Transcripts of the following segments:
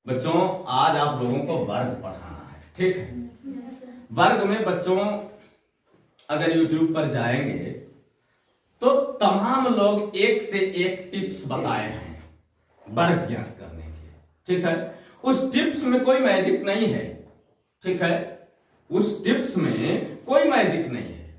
बच्चों आज आप लोगों को वर्ग पढ़ाना है, ठीक है। वर्ग में बच्चों अगर YouTube पर जाएंगे तो तमाम लोग एक से एक टिप्स बताए हैं वर्ग ज्ञात करने के, ठीक है। उस टिप्स में कोई मैजिक नहीं है, ठीक है। उस टिप्स में कोई मैजिक नहीं है।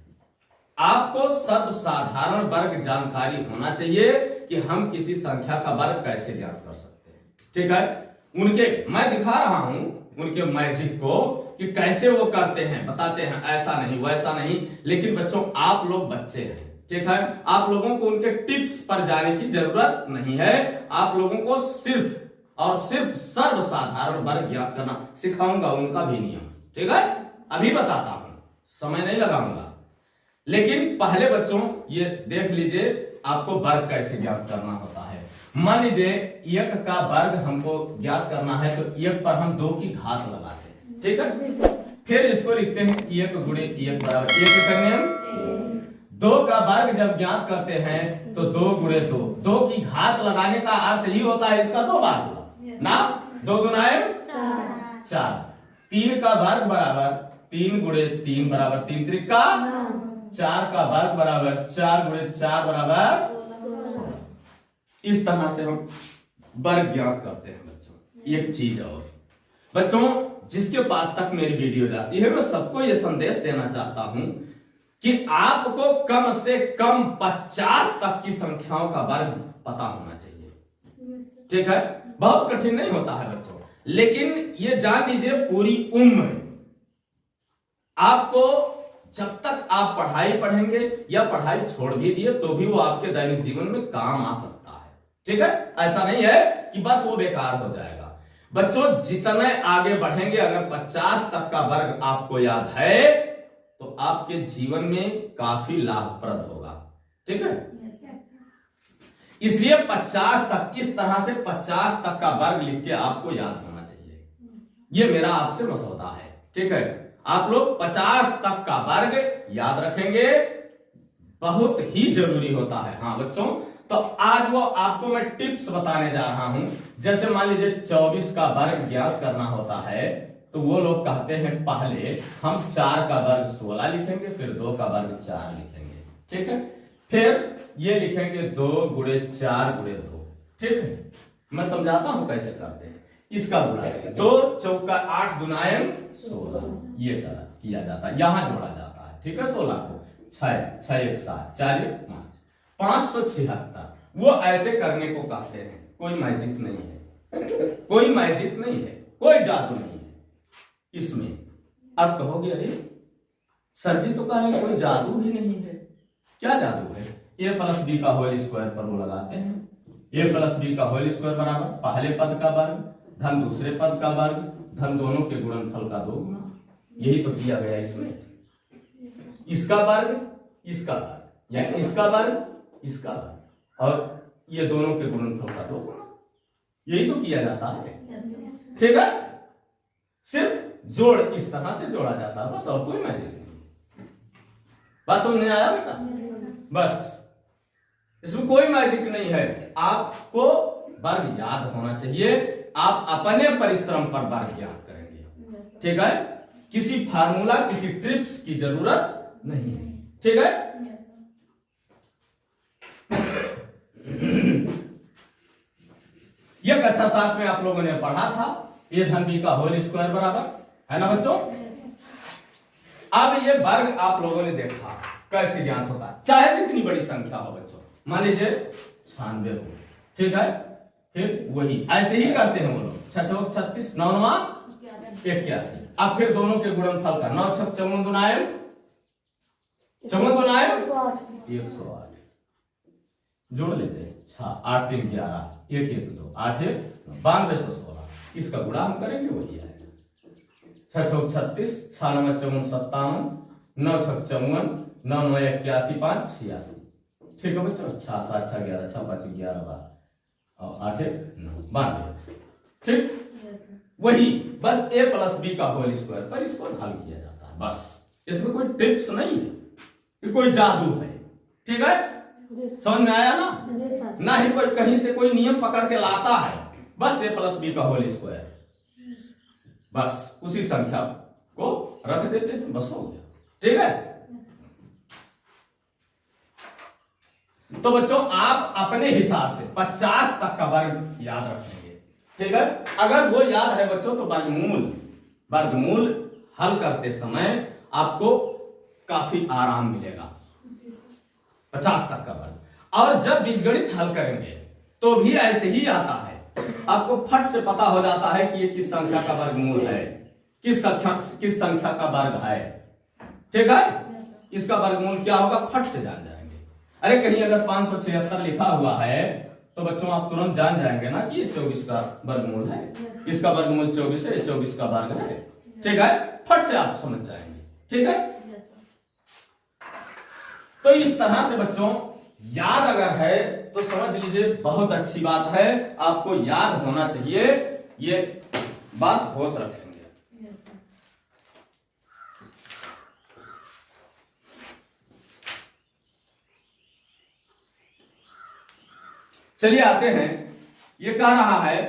आपको सब साधारण वर्ग जानकारी होना चाहिए कि हम किसी संख्या का वर्ग कैसे ज्ञात कर सकते हैं, ठीक है। उनके मैं दिखा रहा हूं उनके मैजिक को कि कैसे वो करते हैं, बताते हैं, ऐसा नहीं वैसा नहीं। लेकिन बच्चों आप लोग बच्चे हैं, ठीक है। आप लोगों को उनके टिप्स पर जाने की जरूरत नहीं है। आप लोगों को सिर्फ और सिर्फ सर्वसाधारण वर्ग ज्ञात करना सिखाऊंगा, उनका भी नियम, ठीक है। अभी बताता हूं, समय नहीं लगाऊंगा। लेकिन पहले बच्चों ये देख लीजिए आपको वर्ग कैसे ज्ञात करना होता है। मान लीजिए एक का वर्ग हमको ज्ञात करना है तो एक पर हम 2 की घात लगाते हैं, ठीक है। फिर इसको लिखते हैं 1 गुणे 1 बराबर 1 करने हम 2 का वर्ग जब ज्ञात करते हैं तो 2 गुणे 2, 2 की घात लगाने का अर्थ ही होता है इसका 2 बार हुआ ना, 2 गुनाए 4। 3 का वर्ग बराबर 3 गुणे 3 बराबर 3 त्रिका 4 का वर्ग बराबर 4 गुणे 4 बराबर 16। इस तरह से हम वर्ग ज्ञात करते हैं बच्चों। एक चीज और बच्चों, जिसके पास तक मेरी वीडियो जाती है मैं सबको यह संदेश देना चाहता हूं कि आपको कम से कम 50 तक की संख्याओं का वर्ग पता होना चाहिए, ठीक है। बहुत कठिन नहीं होता है बच्चों, लेकिन ये जान लीजिए पूरी उम्र आपको जब तक आप पढ़ाई पढ़ेंगे या पढ़ाई छोड़ भी दिए तो भी वो आपके दैनिक जीवन में काम आ सकता है, ठीक है। ऐसा नहीं है कि बस वो बेकार हो जाएगा। बच्चों जितने आगे बढ़ेंगे, अगर 50 तक का वर्ग आपको याद है तो आपके जीवन में काफी लाभप्रद होगा, ठीक है। इसलिए 50 तक, इस तरह से 50 तक का वर्ग लिख के आपको याद होना चाहिए। ये मेरा आपसे मसौदा है, ठीक है। आप लोग 50 तक का वर्ग याद रखेंगे, बहुत ही जरूरी होता है। हाँ बच्चों, तो आज वो आपको मैं टिप्स बताने जा रहा हूं। जैसे मान लीजिए 24 का वर्ग ज्ञात करना होता है तो वो लोग कहते हैं पहले हम 4 का वर्ग 16 लिखेंगे, फिर 2 का वर्ग 4 लिखेंगे, ठीक है। फिर ये लिखेंगे 2 गुणे 4 गुणे 2, ठीक है। मैं समझाता हूं कैसे करते हैं। इसका गुणा 2 चौका 8 गुनाएं 16, ये किया जाता है, यहां जोड़ा जाता है, ठीक है। 16 को 6 6 1 7 4 1 5 576। वो ऐसे करने को कहते हैं। कोई मैजिक नहीं है, कोई मैजिक नहीं है, कोई जादू नहीं है इसमें। अब कहोगे अरे सर जी तो कह रहे कोई जादू भी नहीं है, क्या जादू है? a प्लस बी का होल स्क्वायर पर वो लगाते हैं। a प्लस बी का होल स्क्वायर बराबर पहले पद का वर्ग धन दूसरे पद का वर्ग धन दोनों के गुणनफल का 2 गुना। यही तो किया गया इसमें। इसका वर्ग इसका वर्ग या इसका वर्ग इसका वर्ग और ये दोनों के गुणनफल का 2 गुना, यही तो किया जाता है, ठीक है। सिर्फ जोड़ इस तरह से जोड़ा जाता है, बस और कोई मैजिक नहीं। बस समझ आया बेटा? बस इसमें कोई मैजिक नहीं है। आपको वर्ग याद होना चाहिए। आप अपने परिश्रम पर वर्ग याद करेंगे, ठीक है। किसी फार्मूला किसी ट्रिप्स की जरूरत नहीं है, ठीक है। यह कक्षा 7 में आप लोगों ने पढ़ा था, ए धन बी का होल स्क्वायर बराबर है ना बच्चों। अब ये वर्ग आप लोगों ने देखा कैसे ज्ञात होता है, चाहे जितनी बड़ी संख्या हो बच्चों। मान लीजिए 96 हो, ठीक है। फिर वही ऐसे ही करते हैं वो लोग, 6 चौक 36 9 9 81। अब फिर दोनों के गुणनफल का 9 6 54 गुनाए 108 जोड़ लेते हैं। 6 8 3 11 1 1 2 8 1 9216। इसका गुणा हम करेंगे वही आएगा 6 चौक 36 6 9 54 57 9 6 54 9 9 81 5 86, ठीक है बच्चों। 6 7 6 11 6 5 11 12 और 8 1 9 92, ठीक। वही बस a प्लस बी का होल स्क्वायर पर इसको हल किया जाता है, बस। इसमें कोई टिप्स नहीं है, ये कोई जादू है, ठीक है। समझ में आया ना? ना ही कोई कहीं से कोई नियम पकड़ के लाता है, बस a प्लस बी का होल स्क्वायर, बस उसी संख्या को रख देते हैं, बस हो गया। ठीक है, तो बच्चों आप अपने हिसाब से 50 तक का वर्ग याद रखेंगे। ठीक है, अगर वो याद है बच्चों तो वर्गमूल हल करते समय आपको काफी आराम मिलेगा। 50 तक का वर्ग। और जब बीजगणित हल करेंगे तो भी ऐसे ही आता है, आपको फट से पता हो जाता है कि ये किस संख्या का वर्गमूल है, किस संख्या का वर्ग है। ठीक है, इसका वर्गमूल क्या होगा फट से जान जाएंगे। अरे कहीं अगर 576 लिखा हुआ है तो बच्चों आप तुरंत जान जाएंगे ना कि ये 24 का वर्गमूल है, इसका वर्गमूल 24 है, 24 का वर्ग है। ठीक है, फट से आप समझ जाएंगे। ठीक है, तो इस तरह से बच्चों याद अगर है तो समझ लीजिए बहुत अच्छी बात है, आपको याद होना चाहिए, ये बात होश रखेंगे। चलिए आते हैं, ये कह रहा है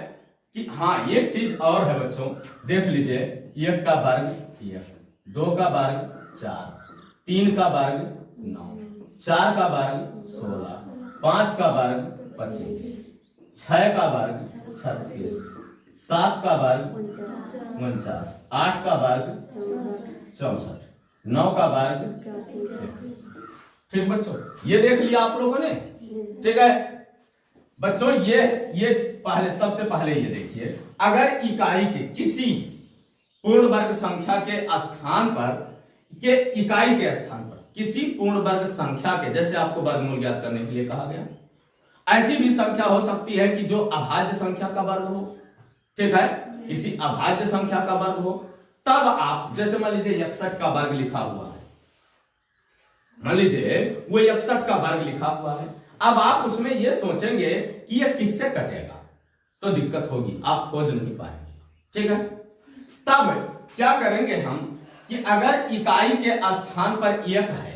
कि हाँ एक चीज और है बच्चों, देख लीजिए, 1 का वर्ग 1, 2 का वर्ग 4, 3 का वर्ग 9, 4 का वर्ग 16, 5 का वर्ग 25, 6 का वर्ग 36, 7 का वर्ग 49, 8 का वर्ग 64, 9 का वर्ग। ठीक बच्चों, ये देख लिया आप लोगों ने। ठीक है बच्चों, ये पहले सबसे पहले ये देखिए, अगर इकाई के किसी पूर्ण वर्ग संख्या के स्थान पर इकाई के स्थान पर किसी पूर्ण वर्ग संख्या के, जैसे आपको वर्गमूल ज्ञात करने के लिए कहा गया, ऐसी भी संख्या हो सकती है कि जो अभाज्य संख्या का वर्ग हो। ठीक है, किसी अभाज्य संख्या का वर्ग हो, तब आप जैसे मान लीजिए 61 का वर्ग लिखा हुआ है, मान लीजिए वो 61 का वर्ग लिखा हुआ है, अब आप उसमें ये सोचेंगे कि ये किससे कटेगा तो दिक्कत होगी, आप खोज नहीं पाएंगे। ठीक है, तब क्या करेंगे हम कि अगर इकाई के स्थान पर 1 है,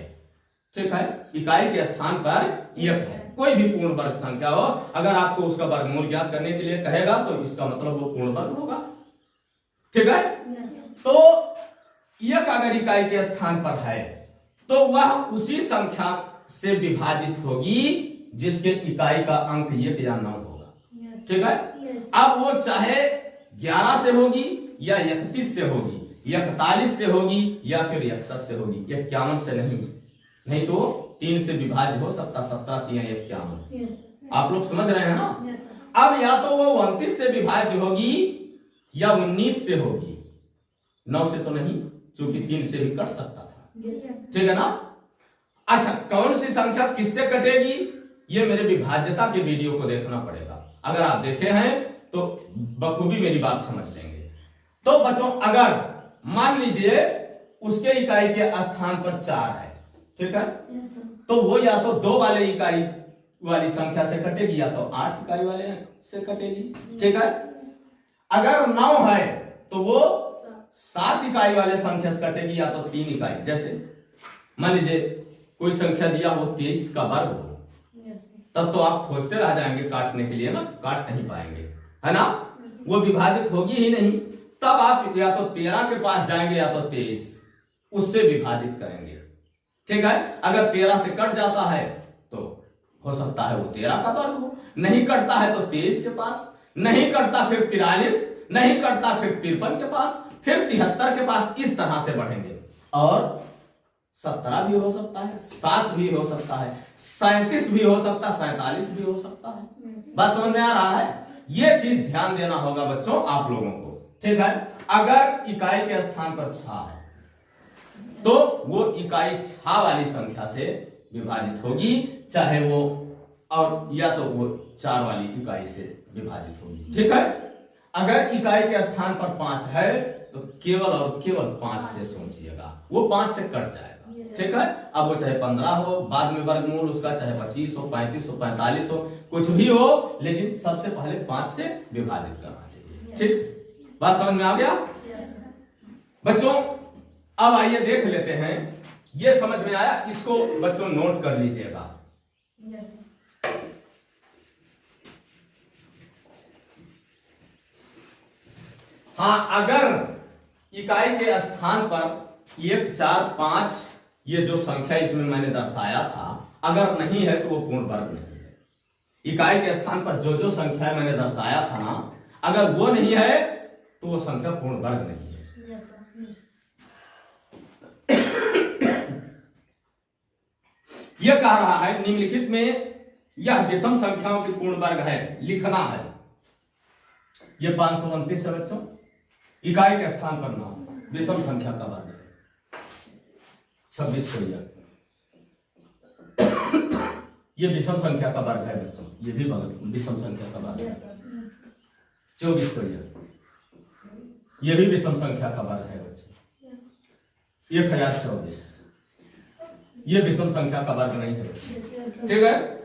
ठीक है, इकाई के स्थान पर 1 है, कोई भी पूर्ण वर्ग संख्या हो, अगर आपको उसका वर्गमूल ज्ञात करने के लिए कहेगा तो इसका मतलब वो पूर्ण वर्ग होगा। ठीक है, तो 1 अगर इकाई के स्थान पर है तो वह उसी संख्या से विभाजित होगी जिसके इकाई का अंक 1 या 9 होगा। ठीक है, अब वो चाहे 11 से होगी या 31 से होगी, 41 से होगी या फिर 61 से होगी, 51 से नहीं तो 3 से विभाज्य हो सकता, 17 3 51। आप लोग समझ रहे हैं ना। अब या तो वो 29 से विभाज्य होगी या 19 से होगी, 9 से तो नहीं, क्योंकि 3 से भी कट सकता था। ठीक है ना। अच्छा, कौन सी संख्या किससे कटेगी, ये मेरे विभाज्यता के वीडियो को देखना पड़ेगा, अगर आप देखे हैं तो बखूबी मेरी बात समझ लेंगे। तो बच्चों अगर मान लीजिए उसके इकाई के स्थान पर 4 है, ठीक है, तो वो या तो 2 वाले इकाई वाली संख्या से कटेगी या तो 8 इकाई वाले से कटेगी। ठीक है, अगर 9 है तो वो 7 इकाई वाले संख्या से कटेगी या तो 3 इकाई, जैसे मान लीजिए कोई संख्या दिया हो 23 का वर्ग हो, तब तो आप खोजते रह जाएंगे काटने के लिए ना, काट नहीं पाएंगे, है ना, वो विभाजित होगी ही नहीं। तब आप या तो 13 के पास जाएंगे या तो 23, उससे विभाजित करेंगे। ठीक है, अगर 13 से कट जाता है तो हो सकता है वो 13 का वर्ग हो, नहीं कटता है तो 23 के पास, नहीं कटता फिर 43, नहीं कटता फिर 53 के पास, फिर 73 के पास, इस तरह से बढ़ेंगे। और 17 भी हो सकता है, 7 भी हो सकता है, 37 भी हो सकता है, 47 भी हो सकता है। बात समझ में आ रहा है। ये चीज ध्यान देना होगा बच्चों आप लोगों को। ठीक है, अगर इकाई के स्थान पर 6 है तो वो इकाई 6 वाली संख्या से विभाजित होगी, चाहे वो और या तो वो 4 वाली इकाई से विभाजित होगी। ठीक है, अगर इकाई के स्थान पर 5 है तो केवल और केवल 5 से सोचिएगा, वो 5 से कट जाएगा। ठीक है, अब वो चाहे 15 हो, बाद में वर्गमूल उसका चाहे 25 हो, 35 हो, 45 हो, कुछ भी हो, लेकिन सबसे पहले 5 से विभाजित करना चाहिए। ठीक, बात समझ में आ गया बच्चों। अब आइए देख लेते हैं, ये समझ में आया, इसको बच्चों नोट कर लीजिएगा। हाँ, अगर इकाई के स्थान पर 1, 4, 5 ये जो संख्या इसमें मैंने दर्शाया था, अगर नहीं है तो वो पूर्ण वर्ग नहीं है। इकाई के स्थान पर जो जो संख्या मैंने दर्शाया था ना, अगर वो नहीं है तो वो संख्या पूर्ण वर्ग नहीं है। यह कह रहा है निम्नलिखित में यह विषम संख्याओं की पूर्ण वर्ग है, लिखना है। यह 529 है बच्चों, इकाई के स्थान पर नाम विषम संख्या का वर्ग है। 26 को ये विषम संख्या का वर्ग है बच्चों, ये भी विषम संख्या का वर्ग है। 24 को ये भी विषम संख्या का वर्ग है बच्चों। 1024 ये विषम संख्या का वर्ग नहीं है बच्चों, ठीक है।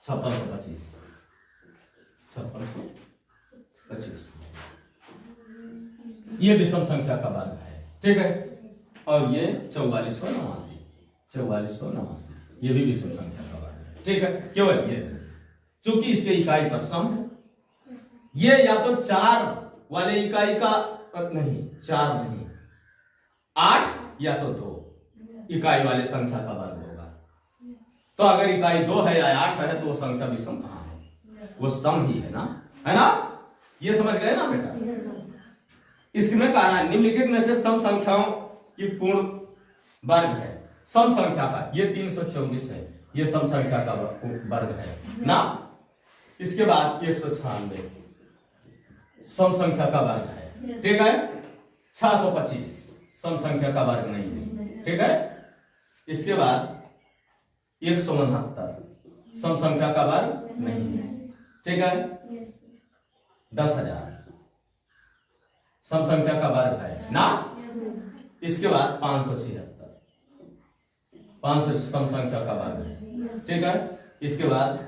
5625 5625 ये विषम संख्या का वर्ग है, ठीक है। और ये 4489 4489 ये भी विषम संख्या का वर्ग है, ठीक है। केवल ये चूंकि इसके इकाई पर सम है, ये या तो 4 वाले इकाई का नहीं, 4 नहीं, 8 या तो 2 इकाई वाले संख्या का वर्ग होगा। तो अगर इकाई 2 है या 8 है तो वो संख्या विषम कहां है, वो सम ही है ना, है ना। ये समझ गए ना बेटा। इसमें कहा है निम्नलिखित में से सम संख्याओं की पूर्ण वर्ग है। सम संख्या का ये 324 है, ये सम संख्या का वर्ग है ना। इसके बाद 196 सम संख्या का वर्ग है, ठीक है। 625 सम संख्या का वर्ग नहीं है, ठीक है। इसके बाद 169 सम संख्या का वर्ग नहीं है, ठीक है। 10,000 सम संख्या का वर्ग है ना। इसके बाद 576 सम संख्या का वर्ग है, ठीक है। इसके बाद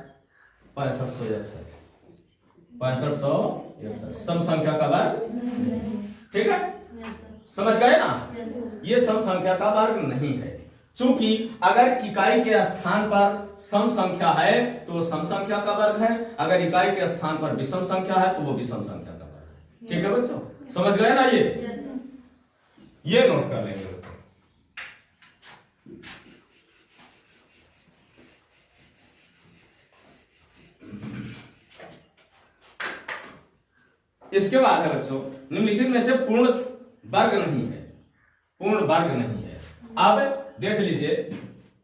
6561 सम संख्या का वर्ग, ठीक है। समझ गए ना, ये सम संख्या का वर्ग नहीं है। चूंकि अगर इकाई के स्थान पर सम संख्या है तो वो सम संख्या का वर्ग है, अगर इकाई के स्थान पर विषम संख्या है तो वो विषम संख्या का वर्ग है, ठीक है बच्चों। समझ गए ना, ये नोट कर लेंगे बच्चों। इसके बाद है बच्चों निम्नलिखित में से पूर्ण वर्ग नहीं है, पूर्ण वर्ग नहीं है। अब देख लीजिए,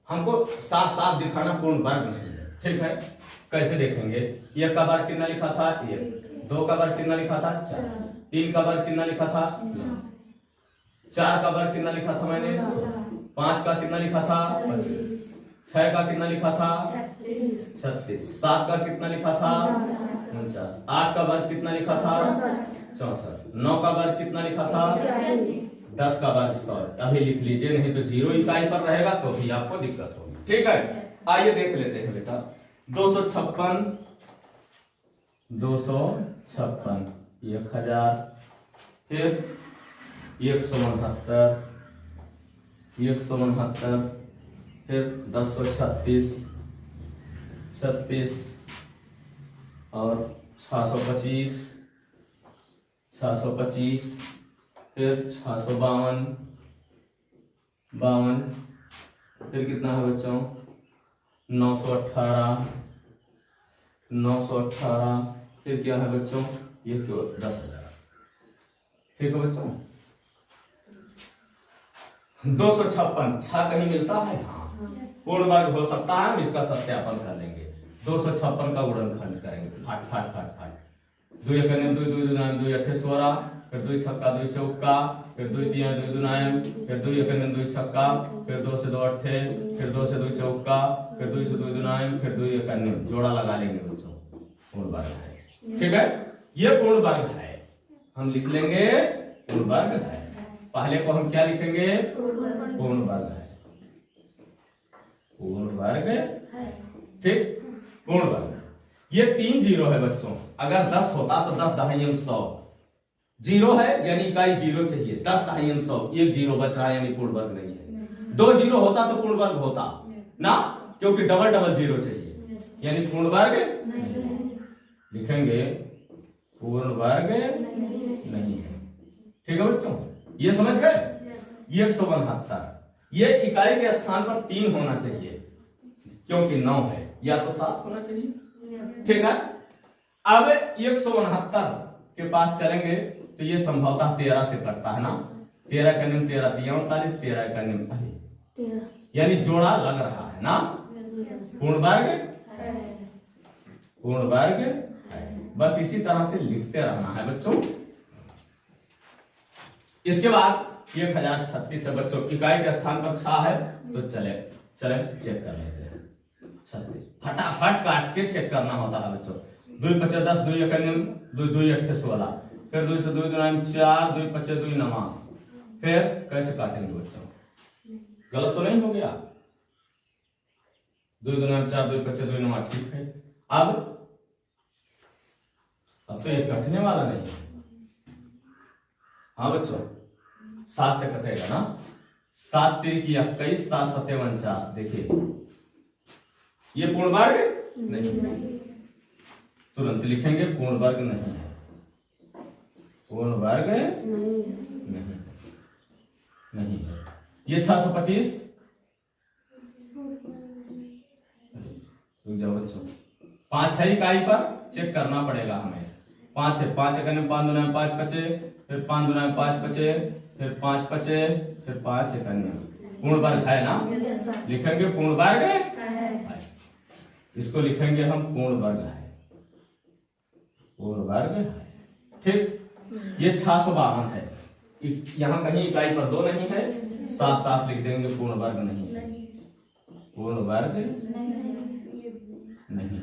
हमको साफ साफ दिखाना पूर्ण वर्ग नहीं है, ठीक है। कैसे देखेंगे, 1 का वर्ग कितना लिखा था 1, 2 का वर्ग कितना लिखा था 4, 3 का वर्ग कितना लिखा था 4 का वर्ग कितना लिखा था मैंने 5 का कितना लिखा था 25, 6 का कितना लिखा था 36, 7 का कितना लिखा था 49, 8 का वर्ग कितना लिखा था 64, 9 का वर्ग कितना लिखा था 10 का वर्ग 100। अभी लिख लीजिए, नहीं तो 0 इकाई पर रहेगा तो भी आपको दिक्कत होगी, ठीक है। आइए देख लेते हैं बेटा। 256 1000, फिर 169 फिर 1036 36 और 625 फिर 652 फिर कितना है बच्चों 918 फिर क्या है बच्चों ये क्यों 10,000, ठीक है बच्चों। 256 6 कहीं मिलता है, हाँ पूर्ण वर्ग हो सकता है, हम इसका सत्यापन कर लेंगे। 256 का गुणनखंड करेंगे, फाट 2 1 2 2 2 9 2 8 16, फिर 2 छक्का 2 चौका, फिर 2 3 2 2 9, फिर 2 1 2 छक्का, फिर 2 से 2 8, फिर 2 से 2 चौका, फिर 2 से 2 2 9, फिर 2 1 जोड़ा लगा लेंगे बच्चों, पूर्ण वर्ग है, ठीक है। ये पूर्ण वर्ग है, हम लिख लेंगे पूर्ण वर्ग है। पहले को हम क्या लिखेंगे पूर्ण वर्ग है, पूर्ण वर्ग, ठीक, पूर्ण वर्ग। ये 3 0 है बच्चों, अगर 10 होता तो 10 दहाई 100, 0 है यानी इकाई 0 चाहिए, 10 दहाई 100, 1 0 बच रहा है यानी पूर्ण वर्ग नहीं है। 2 0 होता तो पूर्ण वर्ग होता ना, क्योंकि डबल 0 चाहिए यानी पूर्ण वर्ग लिखेंगे पूर्ण वर्ग नहीं है। ठीक है बच्चों, ये समझ गए। 169 ये इकाई के स्थान पर 3 होना चाहिए क्योंकि 9 है, या तो 7 होना चाहिए। ठीक है, अब 169 के पास चलेंगे तो ये संभवतः 13 से कटता है ना। 13 का नियम 13 दिया 39, 13 का नियम यानी जोड़ा लग रहा है ना। पूर्ण वर्ग बस इसी तरह से लिखते रहना है बच्चों। इसके बाद 1036 है बच्चों, इकाई के स्थान पर 6 है तो चले चेक कर लेते हैं। 36 फटाफट काट के चेक करना होता है बच्चों। 2 5 10, 2 1 नियम 2 2 1 16, फिर 2 से 2 9 4, 2 5 2 9, फिर कैसे काटेंगे बच्चों? गलत तो नहीं हो गया? 2 2 9 4, 2 5 2 9, ठीक है। अब तो ये कटने वाला नहीं है। हाँ बच्चों, 7 से कटेगा ना। 7 3 21, 7 7 49, देखिए ये पूर्ण वर्ग नहीं है। तुरंत लिखेंगे पूर्ण वर्ग नहीं है, पूर्ण वर्ग नहीं है। ये 625 जाओ बच्चों, 5 है इकाई पर, चेक करना पड़ेगा हमें। 5 है, 5 करने 5 2 5 बचे, फिर 5 2 5 बचे, फिर 5 बचे, फिर 5 करने पूर्ण वर्ग है ना। लिखेंगे पूर्ण वर्ग है, इसको लिखेंगे हम पूर्ण वर्ग है, पूर्ण वर्ग है। ठीक, ये 652 है, यहाँ कहीं इकाई पर 2 नहीं है, साफ साफ लिख देंगे पूर्ण वर्ग नहीं है, पूर्ण वर्ग नहीं।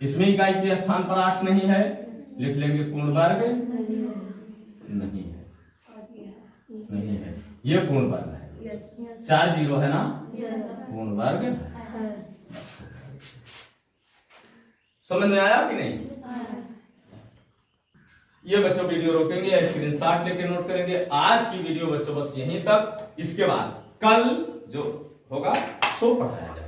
इसमें इकाई के स्थान पर 8 नहीं है, लिख लेंगे पूर्ण वर्ग नहीं है, नहीं है, ये पूर्ण वर्ग है। 4 0 है ना, पूर्ण वर्ग है। समझ में आया कि नहीं? ये बच्चों वीडियो रोकेंगे या स्क्रीनशॉट लेके नोट करेंगे। आज की वीडियो बच्चों बस यहीं तक, इसके बाद कल जो होगा सो पढ़ाया जाएगा।